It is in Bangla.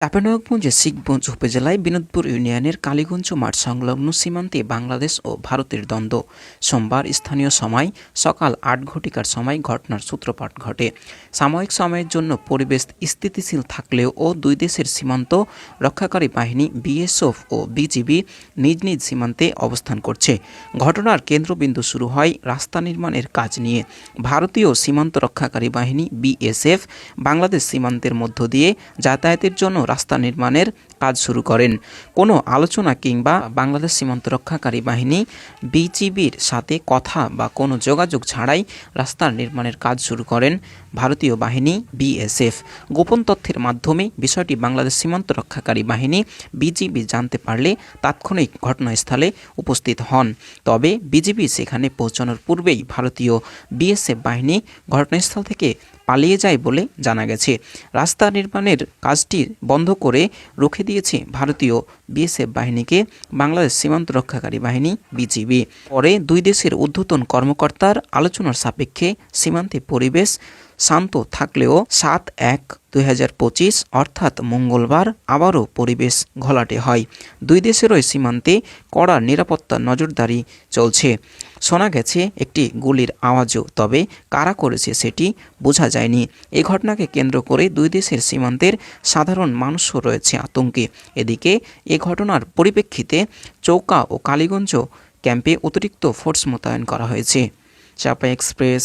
চাঁপাইনবাবগঞ্জের শিখগঞ্জ উপজেলায় বিনোদপুর ইউনিয়নের কালীগঞ্জ মাঠ সংলগ্ন সীমান্তে বাংলাদেশ ও ভারতের দ্বন্দ্ব। সোমবার স্থানীয় সময় সকাল ৮ ঘটিকার সময় ঘটনার সূত্রপাত ঘটে। সাময়িক সময়ের জন্য পরিবেশ স্থিতিশীল থাকলেও দুই দেশের সীমান্ত রক্ষাকারী বাহিনী বিএসএফ ও বিজিবি নিজ নিজ সীমান্তে অবস্থান করছে। ঘটনার কেন্দ্রবিন্দু শুরু হয় রাস্তা নির্মাণের কাজ নিয়ে। ভারতীয় সীমান্ত রক্ষাকারী বাহিনী বিএসএফ বাংলাদেশ সীমান্তের মধ্য দিয়ে যাতায়াতের জন্য রাস্তা নির্মাণের কাজ শুরু করেন। কোনো আলোচনা কিংবা বাংলাদেশ সীমান্ত রক্ষাকারী বাহিনী বিজিবির সাথে কথা বা কোনো যোগাযোগ ছাড়াই রাস্তার নির্মাণের কাজ শুরু করেন ভারতীয় বাহিনী বিএসএফ। গোপন তথ্যের মাধ্যমে বিষয়টি বাংলাদেশ সীমান্ত রক্ষাকারী বাহিনী বিজিবি জানতে পারলে তাৎক্ষণিক ঘটনাস্থলে উপস্থিত হন। তবে বিজিবি সেখানে পৌঁছানোর পূর্বেই ভারতীয় বিএসএফ বাহিনী ঘটনাস্থল থেকে পালিয়ে যায় বলে জানা গেছে। রাস্তা নির্মাণের কাজটি বন্ধ করে রুখে দিয়েছে ভারতীয় বিএসএফ বাহিনীকে বাংলাদেশ সীমান্ত রক্ষাকারী বাহিনী বিজিবি। পরে দুই দেশের ঊর্ধ্বতন কর্মকর্তার আলোচনার সাপেক্ষে সীমান্তে পরিবেশ শান্ত থাকলেও ৭/১/২০২৫ অর্থাৎ মঙ্গলবার আবারও পরিবেশ ঘোলাটে হয়। দুই দেশেরই সীমান্তে কড়া নিরাপত্তা নজরদারি চলছে। শোনা গেছে একটি গুলির আওয়াজও, তবে কারা করেছে সেটি বোঝা যায়নি। এই ঘটনাকে কেন্দ্র করে দুই দেশের সীমান্তের সাধারণ মানুষও রয়েছে আতঙ্কে। এদিকে এ ঘটনার পরিপ্রেক্ষিতে চৌকা ও কালীগঞ্জ ক্যাম্পে অতিরিক্ত ফোর্স মোতায়েন করা হয়েছে। চাঁপাই এক্সপ্রেস।